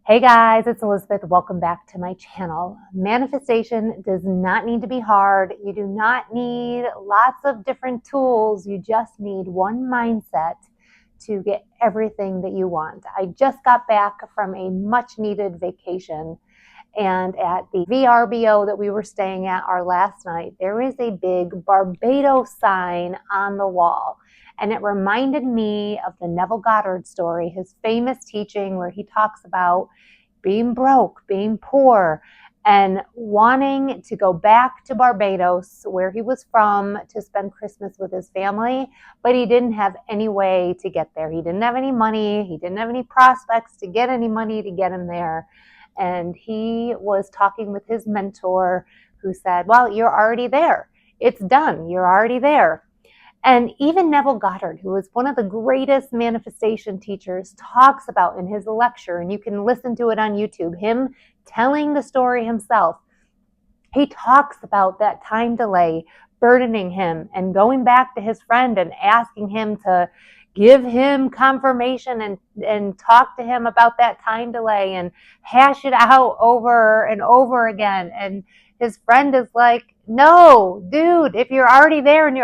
Hey guys, it's Elizabeth. Welcome back to my channel. Manifestation does not need to be hard. You do not need lots of different tools. You just need one mindset to get everything that you want. I just got back from a much needed vacation, and at the VRBO that we were staying at our last night, there is a big Barbados sign on the wall. And it reminded me of the Neville Goddard story, his famous teaching where he talks about being broke, being poor, and wanting to go back to Barbados, where he was from, to spend Christmas with his family, but he didn't have any way to get there. He didn't have any money. He didn't have any prospects to get any money to get him there. And he was talking with his mentor who said, well, you're already there. It's done. You're already there. And even Neville Goddard, who is one of the greatest manifestation teachers, talks about in his lecture, and you can listen to it on YouTube, him telling the story himself. He talks about that time delay burdening him and going back to his friend and asking him to give him confirmation and talk to him about that time delay and hash it out over and over again. And his friend is like, no, dude, if you're already there and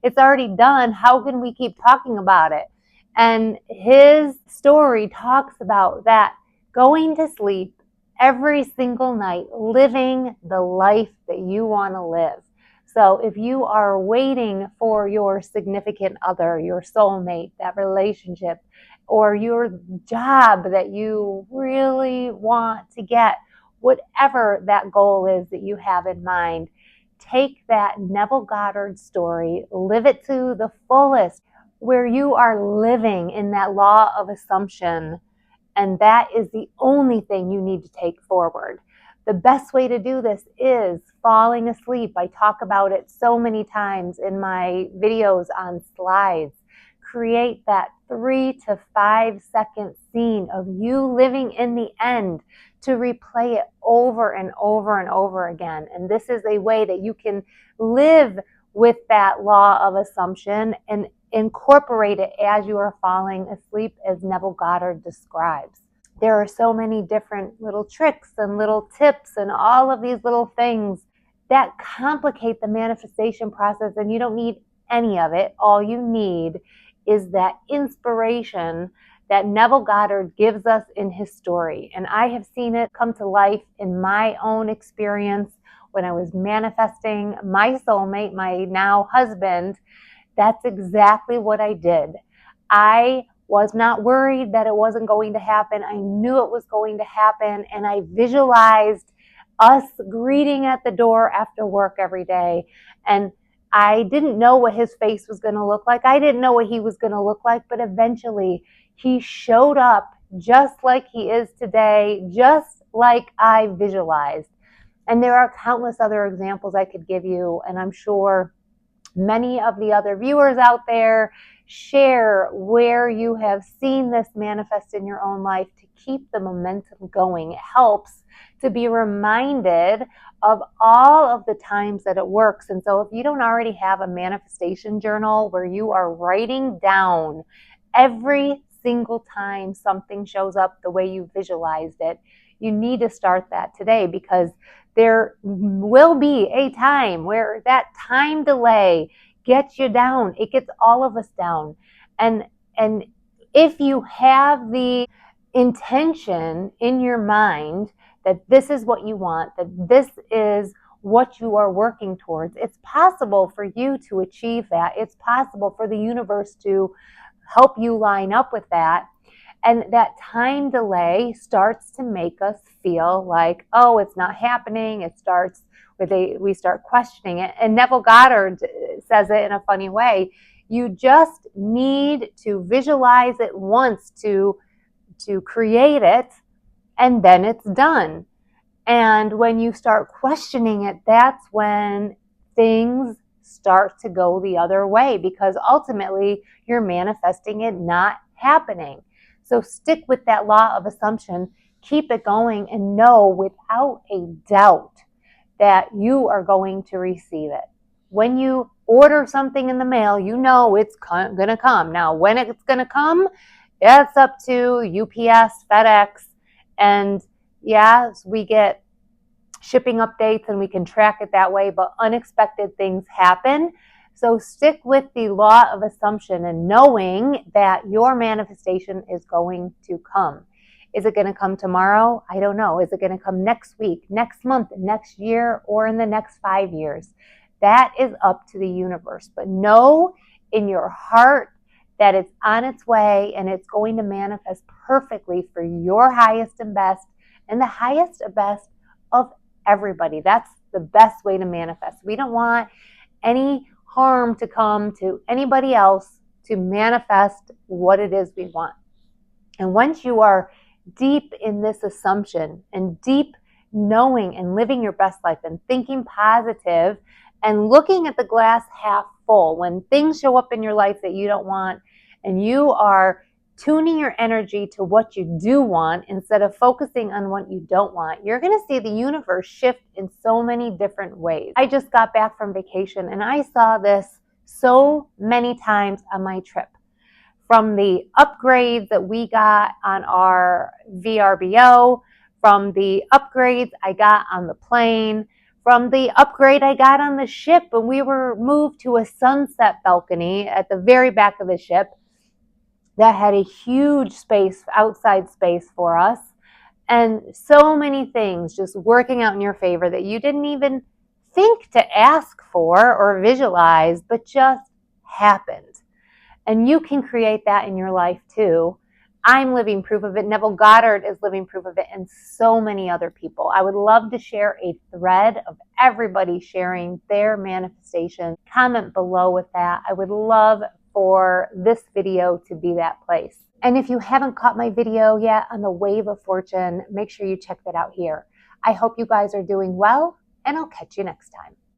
it's already done, how can we keep talking about it? And his story talks about that going to sleep every single night, living the life that you want to live. So if you are waiting for your significant other, your soulmate, that relationship, or your job that you really want to get, whatever that goal is that you have in mind, take that Neville Goddard story, live it to the fullest, where you are living in that law of assumption. And that is the only thing you need to take forward. The best way to do this is falling asleep. I talk about it so many times in my videos on slides. Create that 3 to 5 second scene of you living in the end to replay it over and over and over again. And this is a way that you can live with that law of assumption and incorporate it as you are falling asleep, as Neville Goddard describes. There are so many different little tricks and little tips and all of these little things that complicate the manifestation process, and you don't need any of it. All you need is that inspiration that Neville Goddard gives us in his story. And I have seen it come to life in my own experience when I was manifesting my soulmate, my now husband. That's exactly what I did. I was not worried that it wasn't going to happen. I knew it was going to happen, and I visualized us greeting at the door after work every day. And I didn't know what his face was going to look like. I didn't know what he was going to look like, but eventually he showed up just like he is today, just like I visualized. And there are countless other examples I could give you, and I'm sure many of the other viewers out there share where you have seen this manifest in your own life to keep the momentum going. It helps to be reminded of all of the times that it works. And so if you don't already have a manifestation journal where you are writing down every single time something shows up the way you visualized it, you need to start that today, because there will be a time where that time delay gets you down. It gets all of us down. And if you have the intention in your mind that this is what you want, that this is what you are working towards, it's possible for you to achieve that. It's possible for the universe to help you line up with that. And that time delay starts to make us feel like, oh, it's not happening. It starts with we start questioning it. And Neville Goddard says it in a funny way. You just need to visualize it once to create it, and then it's done. And when you start questioning it, that's when things start to go the other way, because ultimately you're manifesting it not happening. So stick with that law of assumption, keep it going, and know without a doubt that you are going to receive it. When you order something in the mail, you know it's going to come. Now, when it's going to come, that's up to UPS, FedEx, And yes, we get shipping updates and we can track it that way, but unexpected things happen. So stick with the law of assumption and knowing that your manifestation is going to come. Is it going to come tomorrow? I don't know. Is it going to come next week, next month, next year, or in the next 5 years? That is up to the universe. But know in your heart that it's on its way and it's going to manifest perfectly for your highest and best, and the highest and best of everybody. That's the best way to manifest. We don't want any harm to come to anybody else to manifest what it is we want. And once you are deep in this assumption and deep knowing and living your best life and thinking positive and looking at the glass half full, when things show up in your life that you don't want and you are tuning your energy to what you do want instead of focusing on what you don't want, you're going to see the universe shift in so many different ways. I just got back from vacation and I saw this so many times on my trip. From the upgrades that we got on our VRBO, from the upgrades I got on the plane, from the upgrade I got on the ship when we were moved to a sunset balcony at the very back of the ship that had a huge space, outside space for us, and so many things just working out in your favor that you didn't even think to ask for or visualize, but just happened. And you can create that in your life too. I'm living proof of it. Neville Goddard is living proof of it, and so many other people. I would love to share a thread of everybody sharing their manifestation. Comment below with that. I would love for this video to be that place. And if you haven't caught my video yet on the Wave of Fortune, make sure you check that out here. I hope you guys are doing well, and I'll catch you next time.